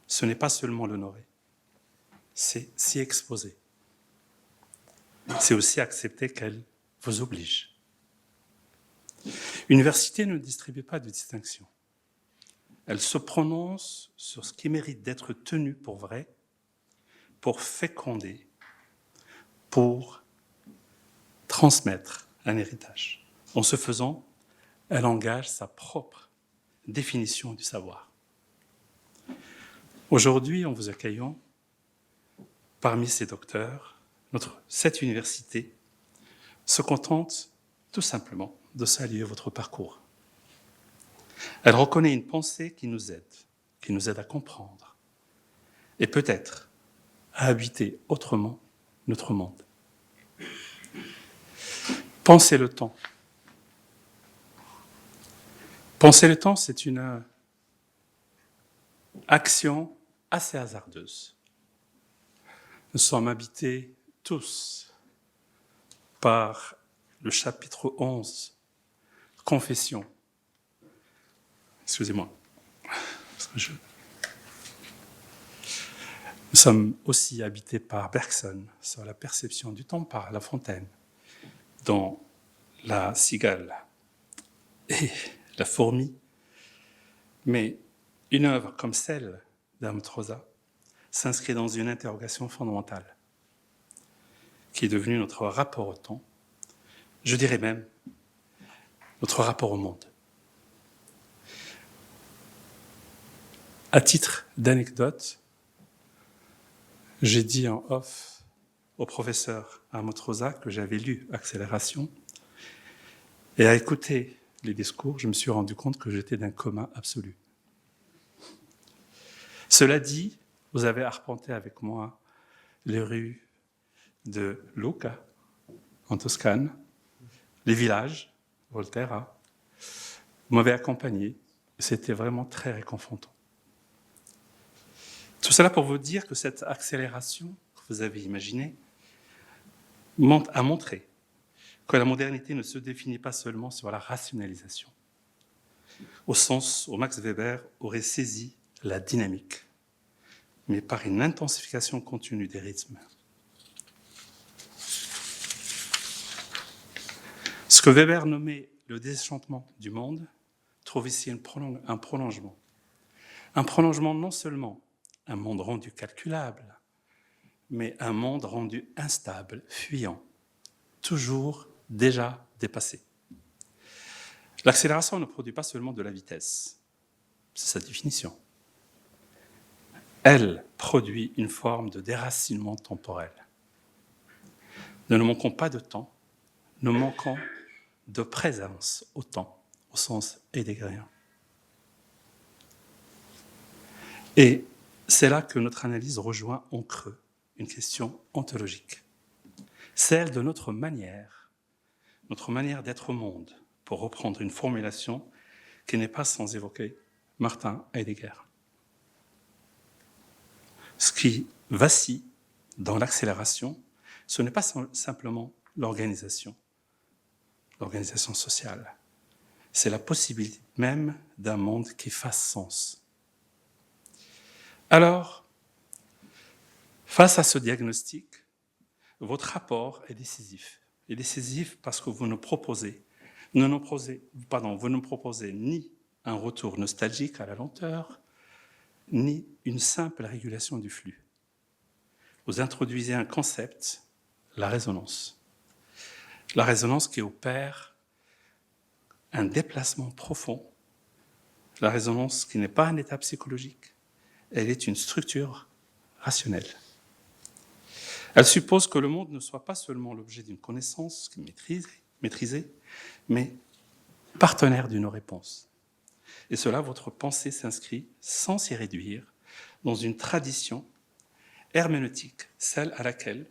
ce n'est pas seulement l'honorer, c'est s'y exposer. C'est aussi accepter qu'elle vous oblige. L'université ne distribue pas de distinction. Elle se prononce sur ce qui mérite d'être tenu pour vrai, pour féconder, pour transmettre un héritage. En ce faisant, elle engage sa propre définition du savoir. Aujourd'hui, en vous accueillant, parmi ces docteurs, cette université se contente tout simplement de saluer votre parcours. Elle reconnaît une pensée qui nous aide à comprendre et peut-être à habiter autrement notre monde. Pensez le temps. Penser le temps, c'est une action assez hasardeuse. Nous sommes habités tous par le chapitre 11, Confession. Excusez-moi. Nous sommes aussi habités par Bergson, sur la perception du temps par La Fontaine, dans La cigale et la fourmi. Mais une œuvre comme celle d'Hermut Rosa s'inscrit dans une interrogation fondamentale, qui est devenue notre rapport au temps, je dirais même notre rapport au monde. À titre d'anecdote, j'ai dit en off au professeur Hermut Rosa que j'avais lu Accélération, et à écouter les discours, je me suis rendu compte que j'étais d'un coma absolu. Cela dit, vous avez arpenté avec moi les rues de Lucca, en Toscane, les villages, Volterra. Vous m'avez accompagné, et c'était vraiment très réconfortant. Tout cela pour vous dire que cette accélération que vous avez imaginée a montré que la modernité ne se définit pas seulement sur la rationalisation, au sens où Max Weber aurait saisi la dynamique, mais par une intensification continue des rythmes. Ce que Weber nommait le désenchantement du monde trouve ici un prolongement. Un prolongement non seulement un monde rendu calculable, mais un monde rendu instable, fuyant, toujours déjà dépassé. L'accélération ne produit pas seulement de la vitesse, c'est sa définition. Elle produit une forme de déracinement temporel. Nous ne manquons pas de temps, nous manquons de présence au temps, au sens heideggerien. Et c'est là que notre analyse rejoint en creux une question ontologique, celle de notre manière d'être au monde, pour reprendre une formulation qui n'est pas sans évoquer Martin Heidegger. Ce qui vacille dans l'accélération, ce n'est pas simplement l'organisation sociale, c'est la possibilité même d'un monde qui fasse sens. Alors, face à ce diagnostic, votre rapport est décisif. Il est décisif parce que vous ne proposez ni un retour nostalgique à la lenteur, ni une simple régulation du flux. Vous introduisez un concept, la résonance. La résonance qui opère un déplacement profond. La résonance qui n'est pas un état psychologique, elle est une structure rationnelle. Elle suppose que le monde ne soit pas seulement l'objet d'une connaissance maîtrisée, mais partenaire d'une réponse. Et cela, votre pensée s'inscrit, sans s'y réduire, dans une tradition herméneutique, celle à laquelle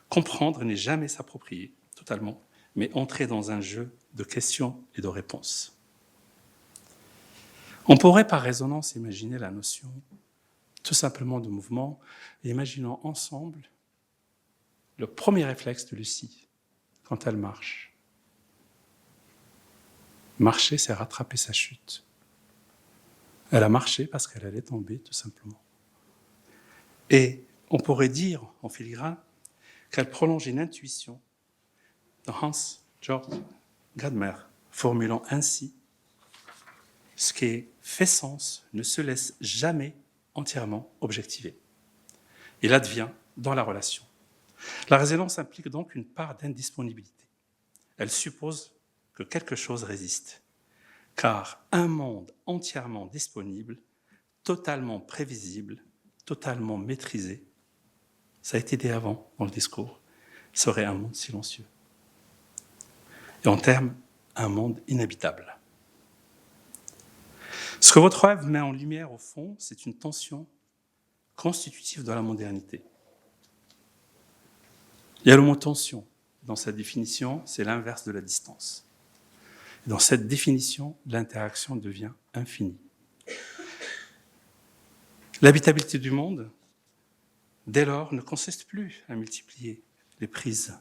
comprendre n'est jamais s'approprier totalement, mais entrer dans un jeu de questions et de réponses. On pourrait par résonance imaginer la notion tout simplement de mouvement, et imaginons ensemble le premier réflexe de Lucie quand elle marche. Marcher, c'est rattraper sa chute. Elle a marché parce qu'elle allait tomber, tout simplement. Et on pourrait dire, en filigrane, qu'elle prolonge une intuition de Hans-Georg Gadamer, formulant ainsi « Ce qui est fait sens ne se laisse jamais entièrement objectiver. Il advient dans la relation. La résonance implique donc une part d'indisponibilité. Elle suppose que quelque chose résiste, car un monde entièrement disponible, totalement prévisible, totalement maîtrisé, ça a été dit avant dans le discours, serait un monde silencieux. Et en termes, un monde inhabitable. Ce que votre œuvre met en lumière, au fond, c'est une tension constitutive de la modernité. Il y a le mot tension. Dans sa définition, c'est l'inverse de la distance. Et dans cette définition, l'interaction devient infinie. L'habitabilité du monde, dès lors, ne consiste plus à multiplier les prises,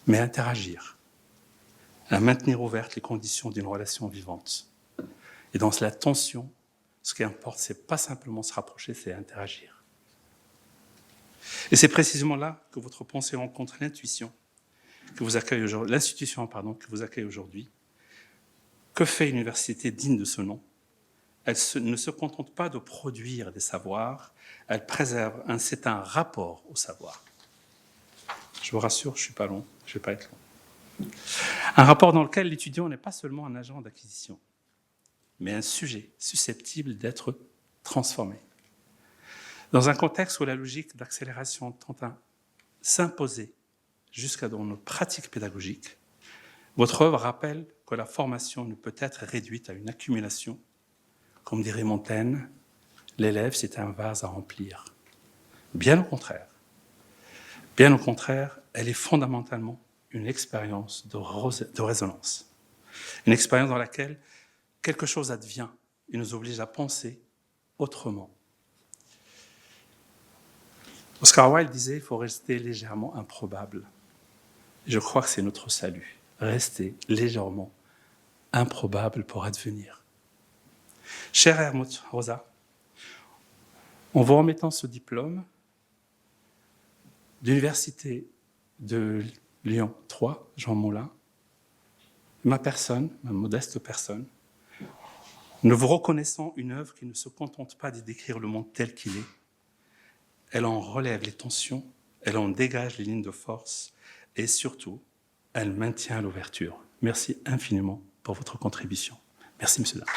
mais à interagir, à maintenir ouvertes les conditions d'une relation vivante. Et dans la tension, ce qui importe, ce n'est pas simplement se rapprocher, c'est interagir. Et c'est précisément là que votre pensée rencontre l'intuition que vous accueille aujourd'hui, l'institution que vous accueille aujourd'hui. Que fait une université digne de ce nom? Elle ne se contente pas de produire des savoirs, elle préserve un certain rapport au savoir. Je vous rassure, je ne suis pas long, je ne vais pas être long. Un rapport dans lequel l'étudiant n'est pas seulement un agent d'acquisition, mais un sujet susceptible d'être transformé. Dans un contexte où la logique d'accélération tend à s'imposer jusqu'à dans nos pratiques pédagogiques, votre œuvre rappelle que la formation ne peut être réduite à une accumulation. Comme dirait Montaigne, l'élève, c'est un vase à remplir. Bien au contraire. Bien au contraire, elle est fondamentalement une expérience de résonance. Une expérience dans laquelle quelque chose advient et nous oblige à penser autrement. Oscar Wilde disait « il faut rester légèrement improbable ». Je crois que c'est notre salut. Rester légèrement improbable pour advenir. Cher Helmut Rosa, en vous remettant ce diplôme d'Université de Lyon 3, Jean Moulin, ma personne, ma modeste personne, nous vous reconnaissons une œuvre qui ne se contente pas de décrire le monde tel qu'il est. Elle en relève les tensions, elle en dégage les lignes de force et surtout, elle maintient l'ouverture. Merci infiniment pour votre contribution. Merci, monsieur Dames.